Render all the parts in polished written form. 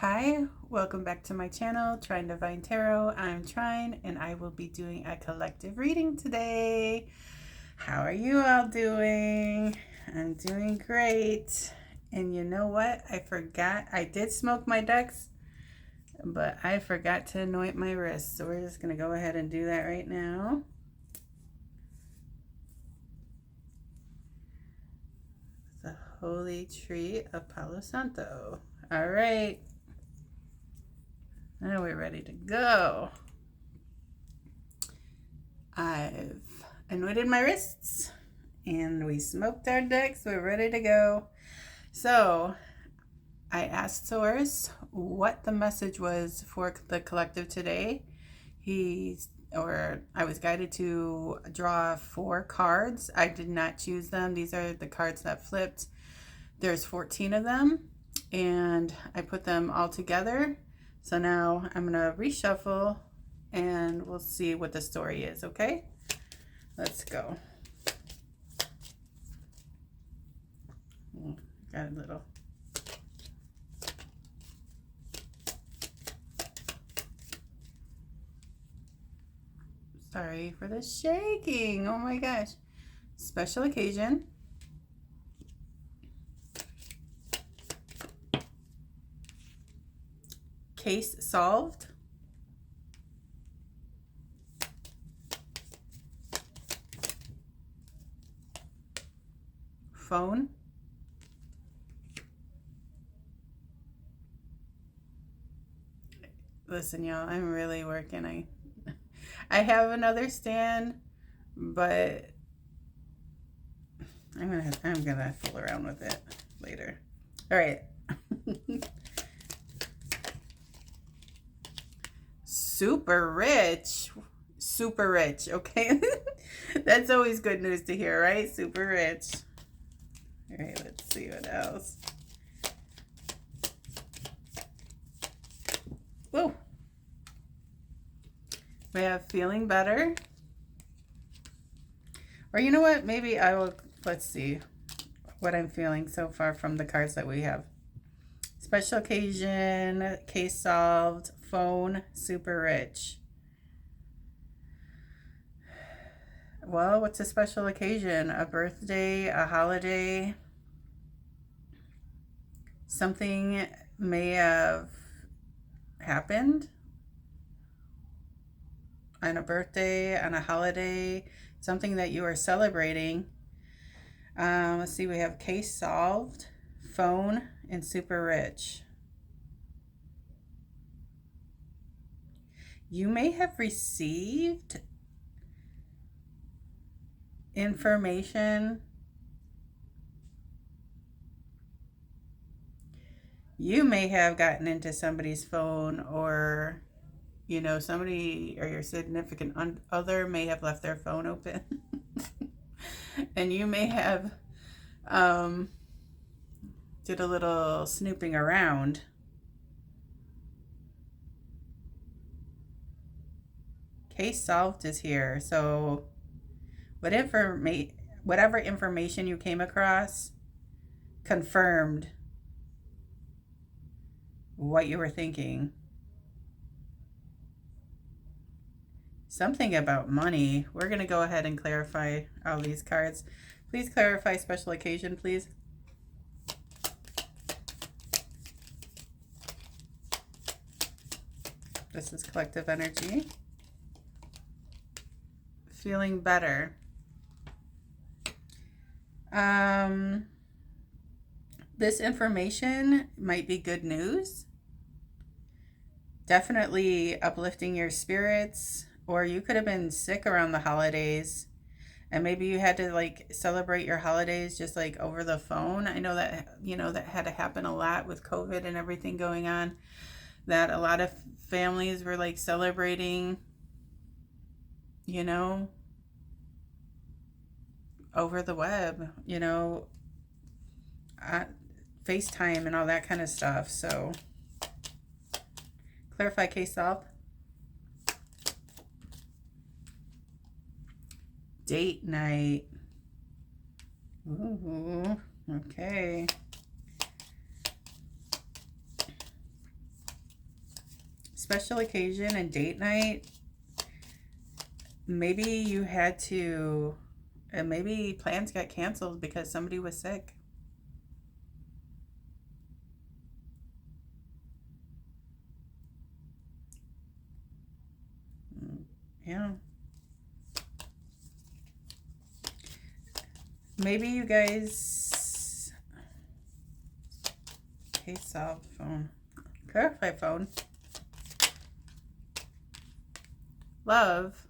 Hi, welcome back to my channel, Trine Divine Tarot. I'm Trine and I will be doing a collective reading today. How are you all doing? I'm doing great. And you know what? I did smoke my decks, but I forgot to anoint my wrists. So we're just going to go ahead and do that right now. The Holy Tree of Palo Santo. All right. Now we're ready to go. I've anointed my wrists and we smoked our decks. We're ready to go. So I asked Source what the message was for the collective today. I was guided to draw 4 cards. I did not choose them. These are the cards that flipped. There's 14 of them and I put them all together. So now I'm going to reshuffle and we'll see what the story is, okay? Let's go. Got a little. Sorry for the shaking. Oh my gosh. Special occasion. Case solved. Phone. Listen, y'all, I'm really working. I have another stand, but I'm gonna fool around with it later. All right. Super rich. Super rich, okay? That's always good news to hear, right? Super rich. All right, let's see what else. Whoa. We have feeling better. Or you know what? Maybe I will, let's see what I'm feeling so far from the cards that we have. Special occasion, case solved, phone, super rich. Well, what's a special occasion? A birthday, a holiday. Something may have happened on a birthday, on a holiday, something that you are celebrating. Let's see, we have case solved, phone, and super rich. You may have received information. You may have gotten into somebody's phone, or you know, somebody or your significant other may have left their phone open. And you may have did a little snooping around. Case solved is here. So whatever information you came across confirmed what you were thinking. Something about money. We're going to go ahead and clarify all these cards. Please clarify special occasion, please. This is collective energy. Feeling better. This information might be good news. Definitely uplifting your spirits. Or you could have been sick around the holidays and maybe you had to like celebrate your holidays just like over the phone. I know that, you know, that had to happen a lot with COVID and everything going on, that a lot of families were like celebrating, you know, over the web, you know, FaceTime and all that kind of stuff. So clarify case solved. Date night. Ooh, okay. special occasion and date night, maybe you had to, and maybe plans got canceled because somebody was sick. Yeah. Maybe you guys, okay, solve phone, clarify phone, love.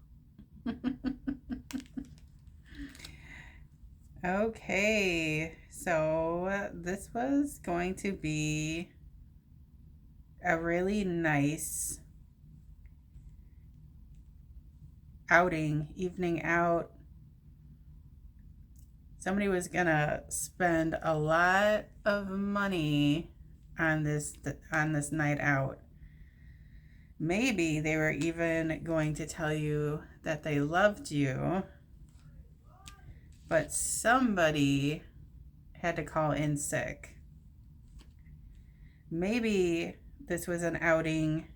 Okay, so this was going to be a really nice outing, evening out. Somebody was gonna spend a lot of money on this night out. Maybe they were even going to tell you that they loved you, but somebody had to call in sick. Maybe this was an outing.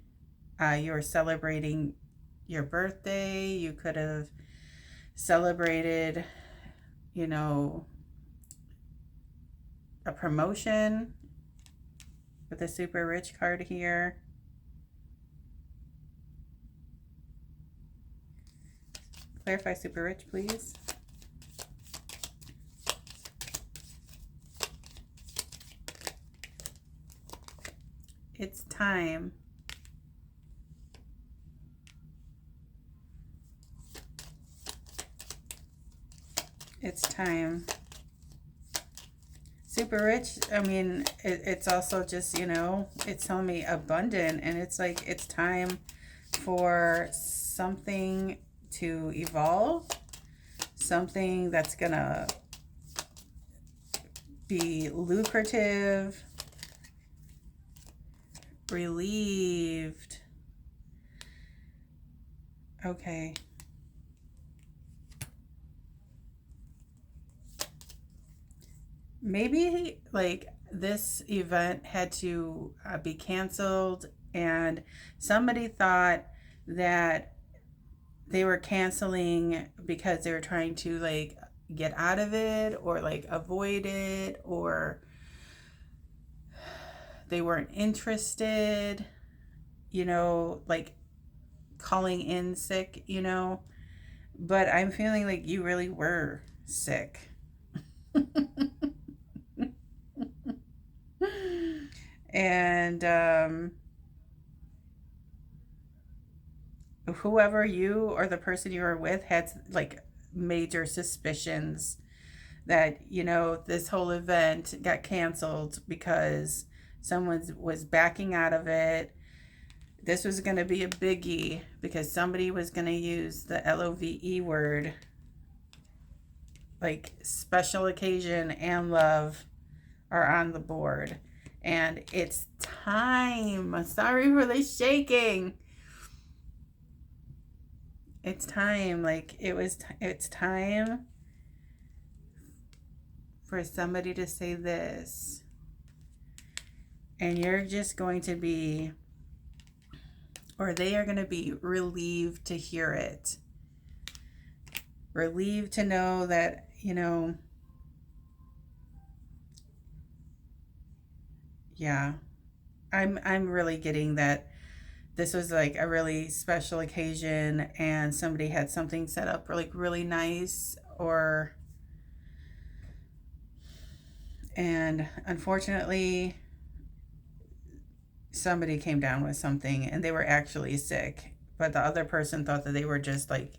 You were celebrating your birthday. You could have celebrated, you know, a promotion with a super rich card here. Clarify super rich, please. It's time. It's time. Super rich, I mean, it's also just, you know, it's telling me abundant, and it's like it's time for something to evolve, something that's gonna be lucrative, relieved. Okay. Maybe like this event had to be canceled, and somebody thought that they were canceling because they were trying to like get out of it or like avoid it, or they weren't interested, you know, like calling in sick, you know. But I'm feeling like you really were sick. And whoever you or the person you were with had like major suspicions that, you know, this whole event got canceled because someone was backing out of it. This was going to be a biggie because somebody was going to use the LOVE word, like special occasion and love are on the board. And it's time. Sorry for the shaking. It's time. Like it's time for somebody to say this. And you're just going to be, or they are going to be relieved to hear it. Relieved to know that, you know, yeah, I'm really getting that this was like a really special occasion and somebody had something set up like really nice, and unfortunately somebody came down with something and they were actually sick, but the other person thought that they were just like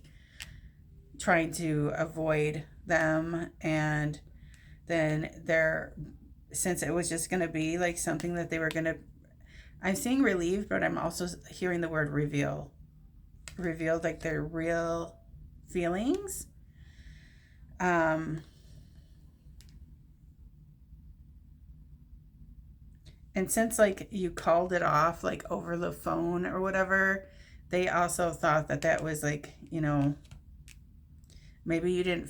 trying to avoid them. And then since it was just going to be like something that they were going to, I'm seeing relieved, but I'm also hearing the word revealed like their real feelings. And since like you called it off like over the phone or whatever, they also thought that that was like, you know, maybe you didn't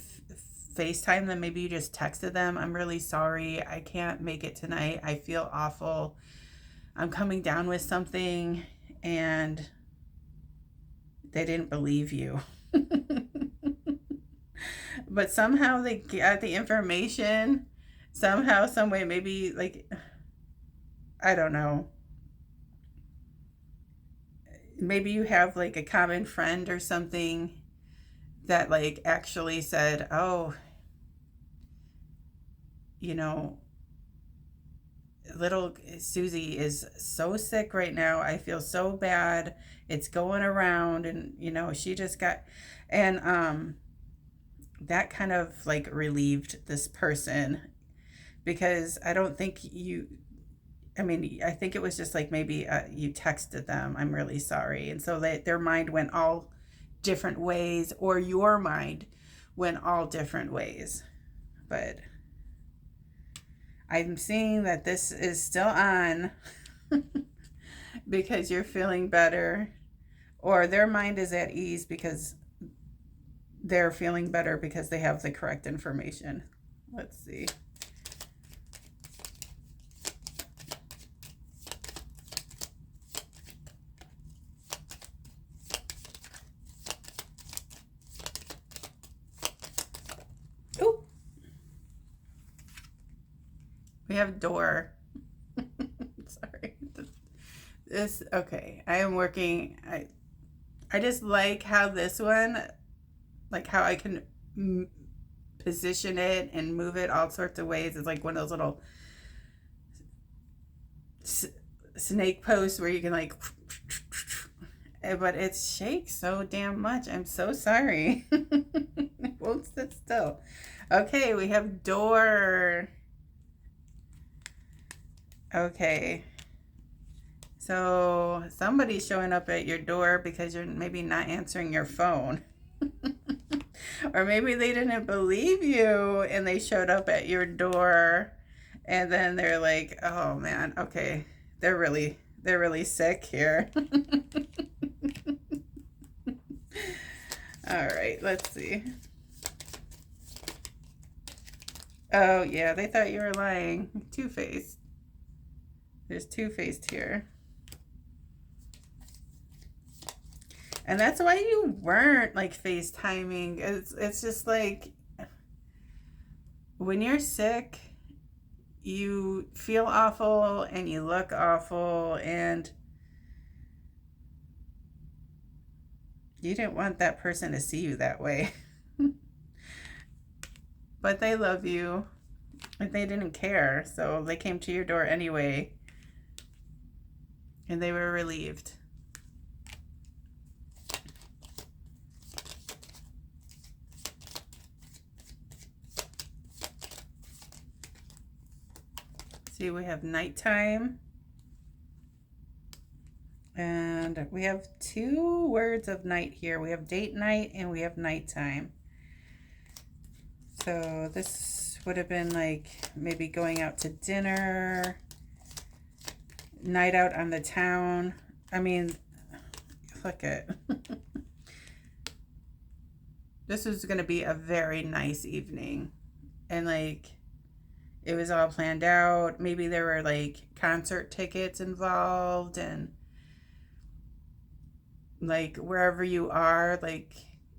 FaceTime them, maybe you just texted them, I'm really sorry, I can't make it tonight, I feel awful, I'm coming down with something. and they didn't believe you. But somehow they got the information, somehow, some way, maybe like, I don't know. Maybe you have like a common friend or something that like actually said, "Oh, you know, little Susie is so sick right now. I feel so bad. It's going around." And she just got, and that kind of like relieved this person, because I don't think I think it was just like maybe you texted them, "I'm really sorry." And so their mind went all different ways, or your mind went all different ways. But I'm seeing that this is still on because you're feeling better, or their mind is at ease because they're feeling better because they have the correct information. Let's see. Oh, we have door. Sorry. This, okay. I am working. I just like how this one, like how I can position it and move it all sorts of ways. It's like one of those little snake posts where you can like, but it shakes so damn much. I'm so sorry. It won't sit still. Okay, we have door. Okay. So somebody's showing up at your door because you're maybe not answering your phone. Or maybe they didn't believe you and they showed up at your door, and then they're like, "Oh man, okay. They're really sick here." All right, let's see. Oh yeah, they thought you were lying. Two-faced. There's two-faced here. And that's why you weren't like FaceTiming. It's just like when you're sick, you feel awful and you look awful, and you didn't want that person to see you that way. But they love you and they didn't care. So they came to your door anyway, and they were relieved. See, we have nighttime, and we have two words of night here. We have date night and we have nighttime. So this would have been like maybe going out to dinner, night out on the town. I mean, look at this is going to be a very nice evening, and like it was all planned out. Maybe there were like concert tickets involved, and like wherever you are, like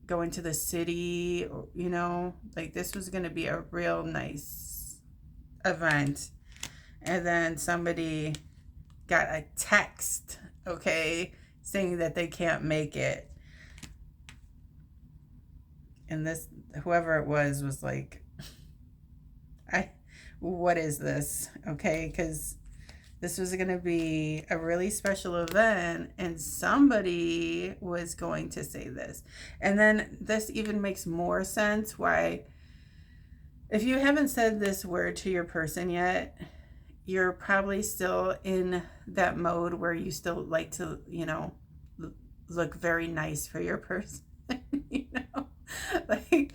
going to the city, like this was going to be a real nice event. And then somebody got a text, okay, saying that they can't make it. And this, whoever it was like, what is this? Okay, because this was going to be a really special event, and somebody was going to say this. And then this even makes more sense why, if you haven't said this word to your person yet, you're probably still in that mode where you still like to, look very nice for your person. Like,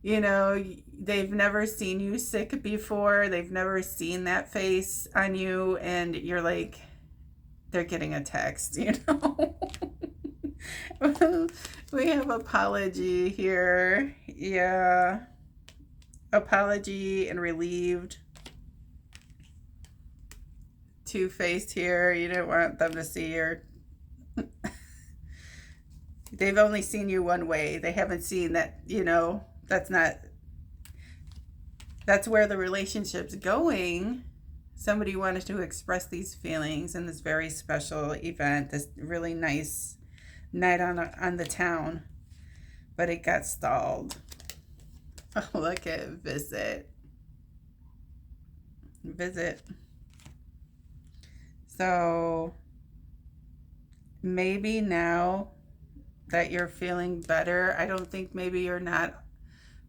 they've never seen you sick before. They've never seen that face on you. And you're like, they're getting a text, We have apology here. Yeah. Apology and relieved. Two-faced here. You didn't want them to see your They've only seen you one way. They haven't seen that, that's where the relationship's going. Somebody wanted to express these feelings in this very special event, this really nice night on the town, but it got stalled. Oh, look at visit. So maybe now that you're feeling better, I don't think maybe you're not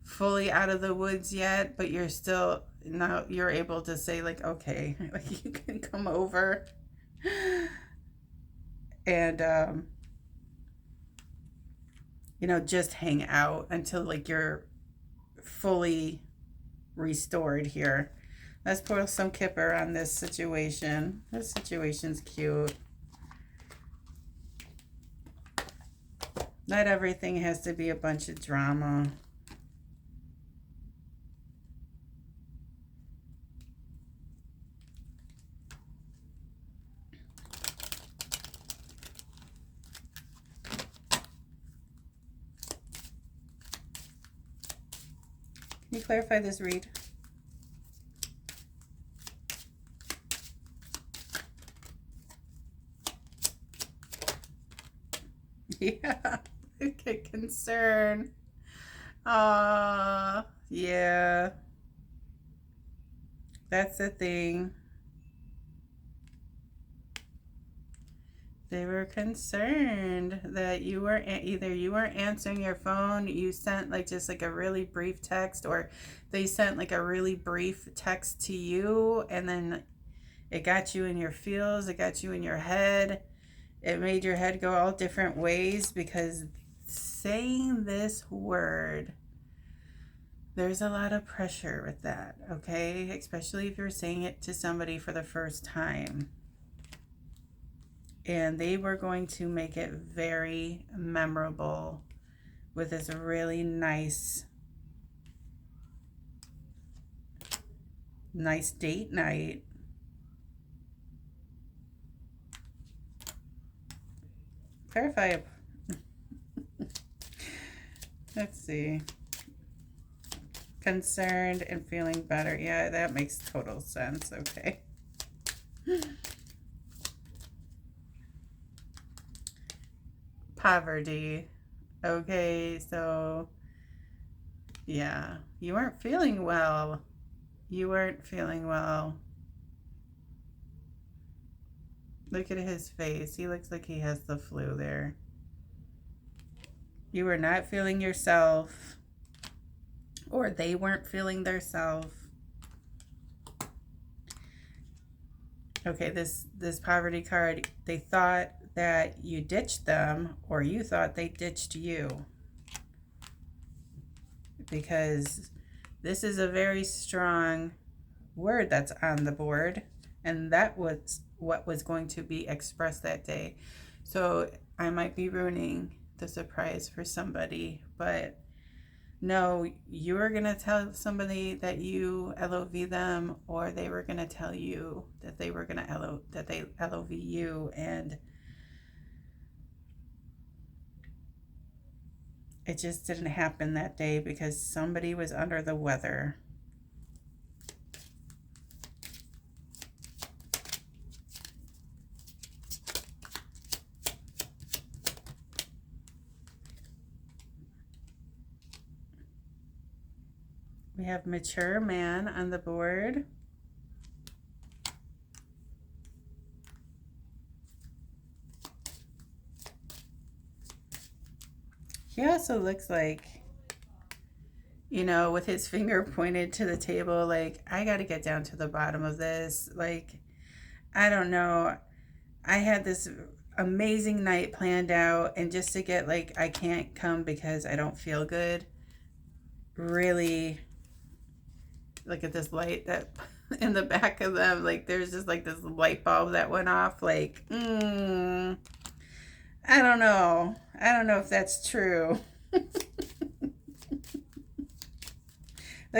fully out of the woods yet, but you're still, now you're able to say like, okay, like you can come over and just hang out until like you're fully restored here. Let's pour some kipper on this situation. This situation's cute. Not everything has to be a bunch of drama. Can you clarify this read? Yeah, okay, concern. Yeah. That's the thing. They were concerned that you were either you weren't answering your phone, you sent like just like a really brief text, or they sent like a really brief text to you, and then it got you in your feels, it got you in your head. It made your head go all different ways because saying this word, there's a lot of pressure with that, okay? Especially if you're saying it to somebody for the first time. And they were going to make it very memorable with this really nice date night. Clarify. Let's see. Concerned and feeling better. Yeah, that makes total sense. Okay. Poverty. Okay, so yeah, you weren't feeling well. Look at his face. He looks like he has the flu there. You were not feeling yourself, or they weren't feeling their self. Okay, this poverty card, they thought that you ditched them, or you thought they ditched you. Because this is a very strong word that's on the board, and that was what was going to be expressed that day. So I might be ruining the surprise for somebody, but no, you were going to tell somebody that you LOV them, or they were going to tell you that they were going to LOV you, and it just didn't happen that day because somebody was under the weather. We have mature man on the board. He also looks like, with his finger pointed to the table, like, I got to get down to the bottom of this. Like, I don't know. I had this amazing night planned out, and just to get, like, I can't come because I don't feel good. Really, look at this light that in the back of them. Like, there's just, like, this light bulb that went off. Like, I don't know. I don't know if that's true. Look,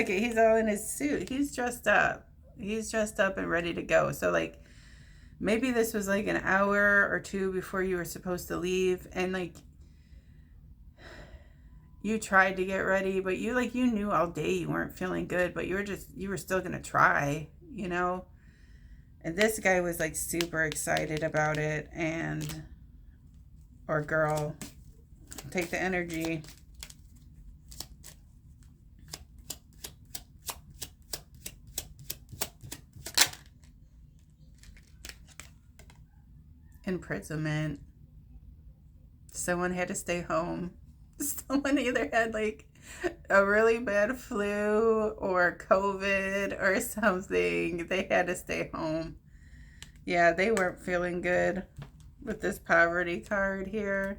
he's all in his suit. He's dressed up. He's dressed up and ready to go. So, like, maybe this was like an hour or two before you were supposed to leave. And, like, you tried to get ready, but you knew all day you weren't feeling good, but you were still gonna try, you know. And this guy was like super excited about it, and or girl, take the energy. Imprisonment. Someone had to stay home. Someone either had like a really bad flu or COVID or something. They had to stay home. Yeah, they weren't feeling good with this poverty card here.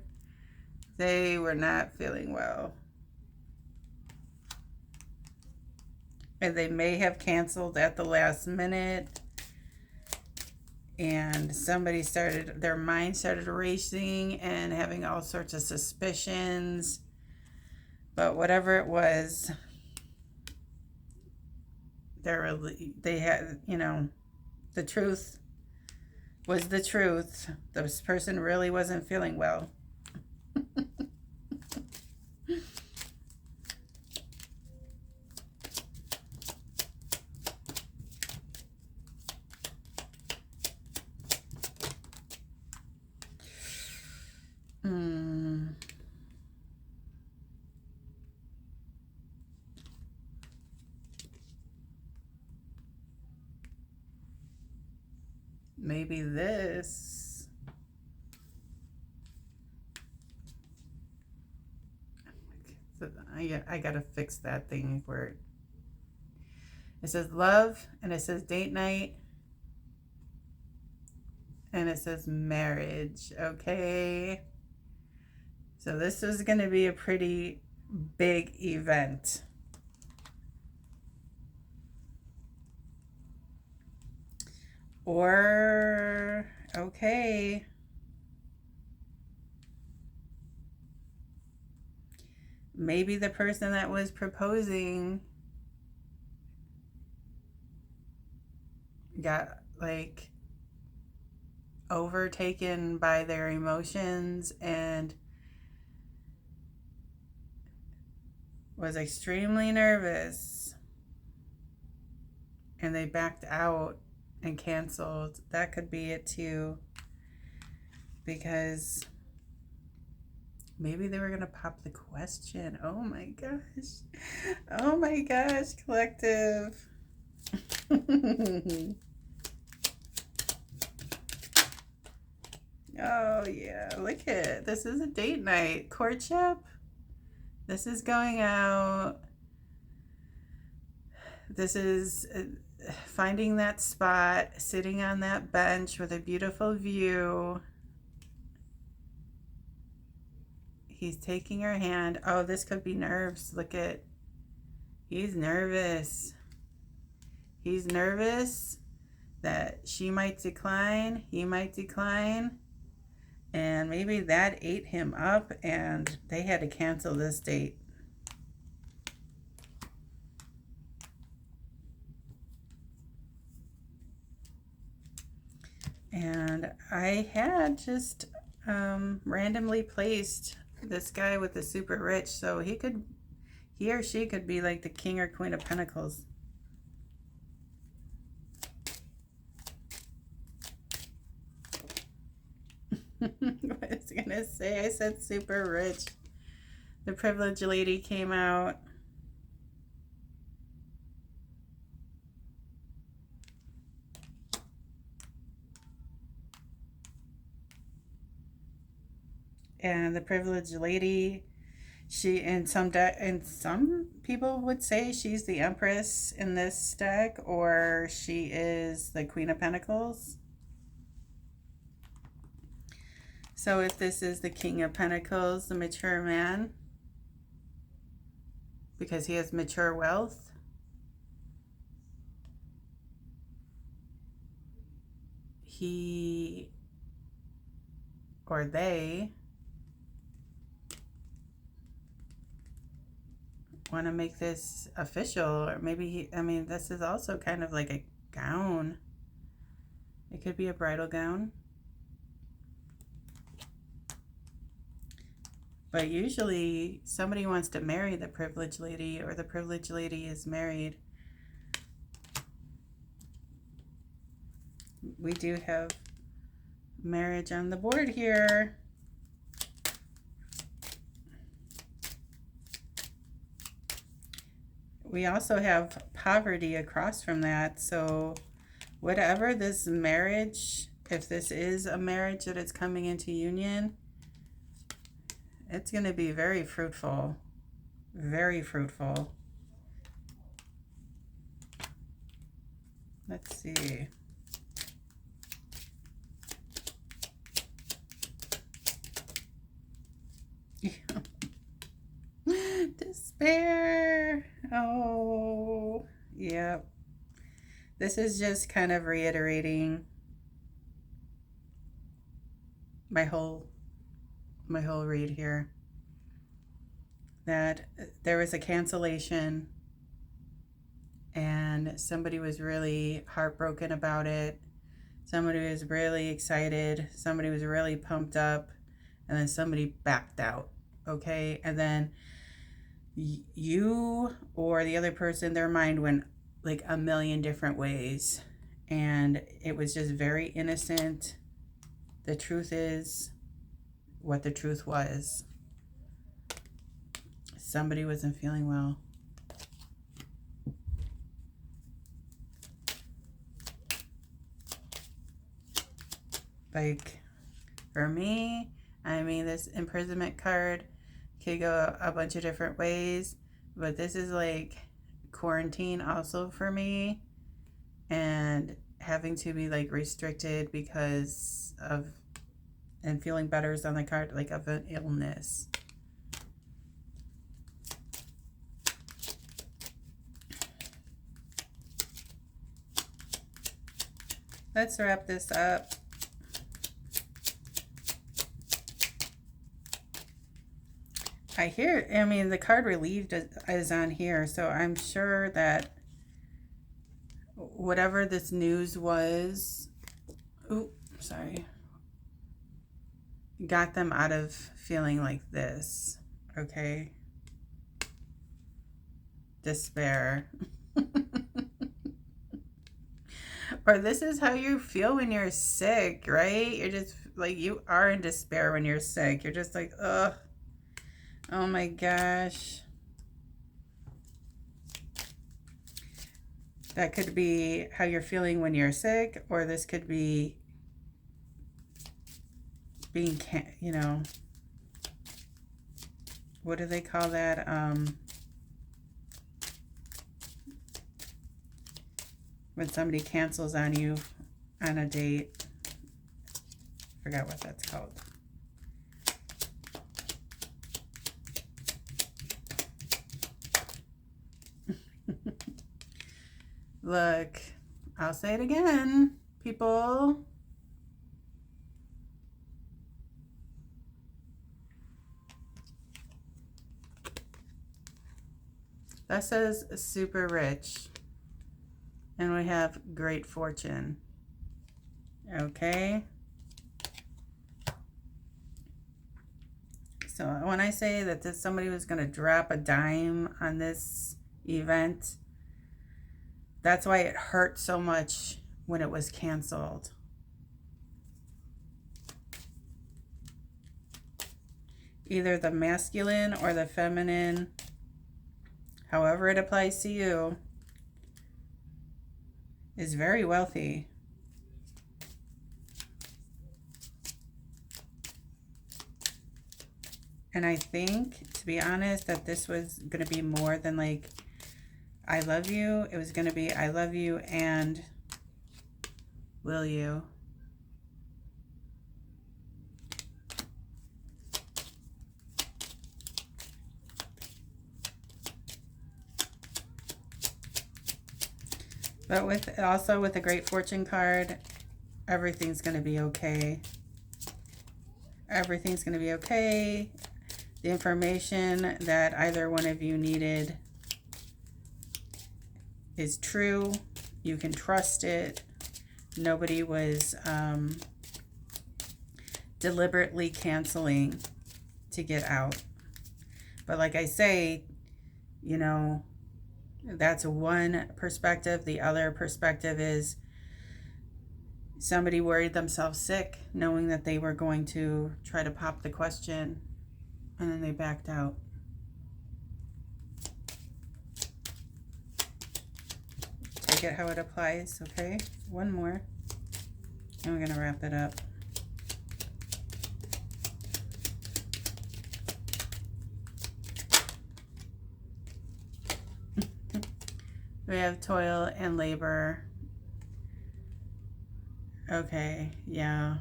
They were not feeling well. And they may have canceled at the last minute. And their mind started racing and having all sorts of suspicions. But whatever it was, they had, the truth was the truth. This person really wasn't feeling well. Maybe this. I gotta fix that thing where it says love and it says date night and it says marriage. Okay. So this is going to be a pretty big event. Or, okay. Maybe the person that was proposing got like overtaken by their emotions and was extremely nervous, and they backed out and canceled. That could be it too, because maybe they were gonna pop the question. Oh my gosh. Oh my gosh, collective. Oh yeah, look at it. This is a date night. Courtship. This is going out. This is finding that spot, sitting on that bench with a beautiful view. He's taking her hand. Oh, this could be nerves. Look at, he's nervous. He's nervous that she might decline, he might decline, and maybe that ate him up and they had to cancel this date. And I had just randomly placed this guy with the super rich, so he or she could be like the king or queen of pentacles. What I was gonna say, I said super rich. The privileged lady came out. And the privileged lady, she and some people would say she's the Empress in this deck, or she is the Queen of Pentacles. So if this is the King of Pentacles, the mature man, because he has mature wealth, he or they want to make this official, or maybe this is also kind of like a gown. It could be a bridal gown. But usually somebody wants to marry the privileged lady, or the privileged lady is married. We do have marriage on the board here. We also have poverty across from that. So whatever this marriage, if this is a marriage that it's coming into union, it's going to be very fruitful. Very fruitful. Let's see. Despair. Oh, yep. This is just kind of reiterating my whole read here, that there was a cancellation and somebody was really heartbroken about it. Somebody was really excited. Somebody was really pumped up, and then somebody backed out. Okay, and then you or the other person, their mind went like a million different ways, and it was just very innocent. The truth is what the truth was. Somebody wasn't feeling well. Like, for me, I mean, this imprisonment card could go a bunch of different ways, but this is like quarantine also for me, and having to be like restricted because of, and feeling better is on the card, like of an illness. Let's wrap this up. I mean, the card relieved is on here, so I'm sure that whatever this news was, got them out of feeling like this, okay? Despair. Or this is how you feel when you're sick, right? You're just like, you are in despair when you're sick. You're just like, ugh. Oh my gosh. That could be how you're feeling when you're sick, or this could be being, you know, what do they call that? When somebody cancels on you on a date. Forgot what that's called. Look, I'll say it again, people. That says super rich. And we have great fortune. Okay. So when I say that somebody was going to drop a dime on this event, that's why it hurt so much when it was canceled. Either the masculine or the feminine, however it applies to you, is very wealthy. And I think, to be honest, that this was going to be more than like, I love you. It was going to be, I love you and will you? But with also with the Great Fortune card, everything's going to be okay. Everything's going to be okay. The information that either one of you needed is true. You can trust it. Nobody was deliberately canceling to get out. But like I say, you know, that's one perspective. The other perspective is somebody worried themselves sick, knowing that they were going to try to pop the question, and then they backed out. Take it how it applies, okay? One more, and we're gonna wrap it up. We have toil and labor. Okay, yeah.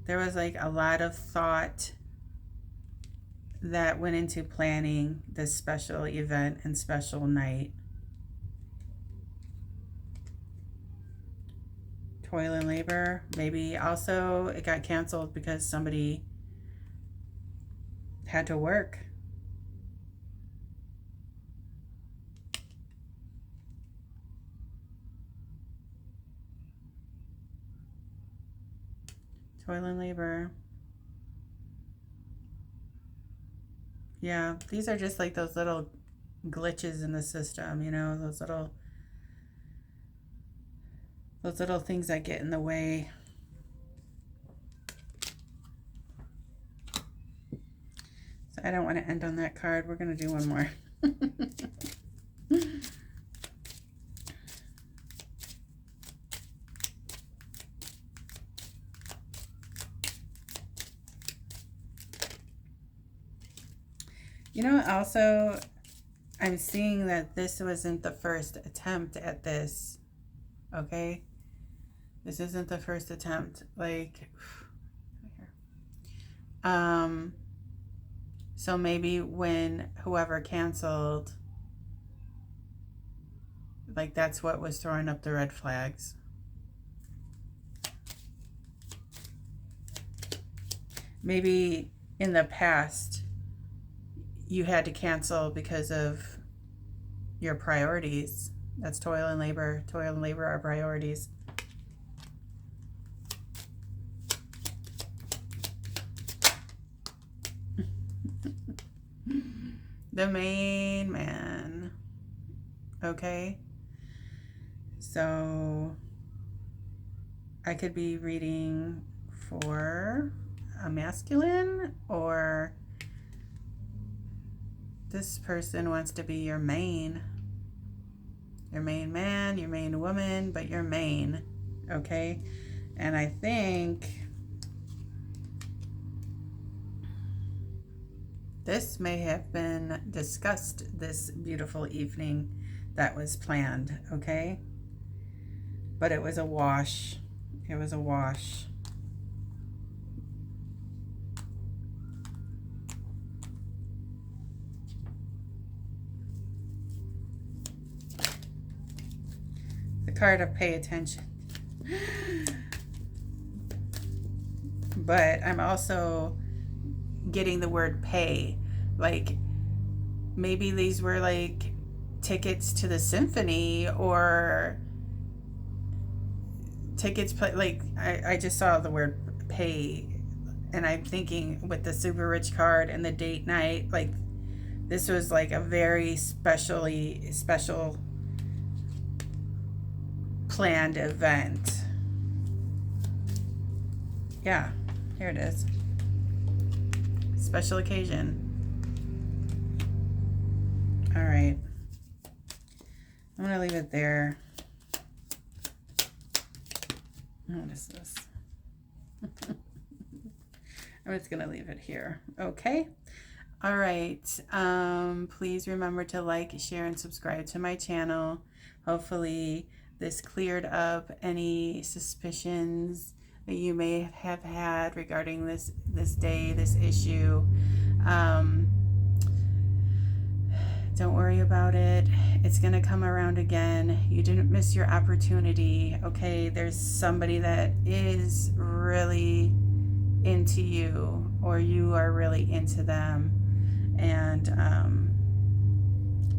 There was like a lot of thought that went into planning this special event and special night. Toil and labor. Maybe also it got canceled because somebody had to work. Toil and labor. Yeah, these are just like those little glitches in the system, you know, those little things that get in the way. So I don't want to end on that card. We're going to do one more. You know, also, I'm seeing that this wasn't the first attempt at this, okay? This isn't the first attempt, like, so maybe when whoever canceled, like, that's what was throwing up the red flags. Maybe in the past, you had to cancel because of your priorities. That's toil and labor. Toil and labor are priorities. The main man. Okay. So I could be reading for a masculine, or this person wants to be your main man, your main woman, but your main, okay? And I think this may have been discussed this beautiful evening that was planned, okay? But it was a wash. It was a wash. Card of pay attention. But I'm also getting the word pay. Like, maybe these were like tickets to the symphony, or tickets, like, I just saw the word pay, and I'm thinking with the super rich card and the date night, like, this was like a very special planned event. Yeah, here it is. Special occasion. All right. I'm going to leave it there. What is this? I'm just going to leave it here. Okay. All right. Please remember to like, share, and subscribe to my channel. Hopefully this cleared up any suspicions that you may have had regarding this day, this issue. Don't worry about it. It's going to come around again. You didn't miss your opportunity, okay? There's somebody that is really into you, or you are really into them. And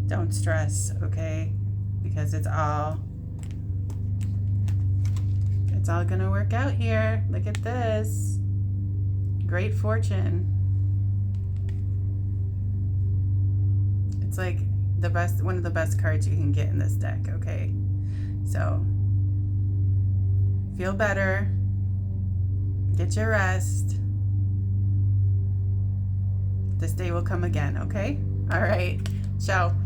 don't stress, okay? Because it's all gonna work out here. Look at this. Great Fortune. It's like the best, one of the best cards you can get in this deck, okay? So, feel better. Get your rest. This day will come again, okay? All right. Ciao.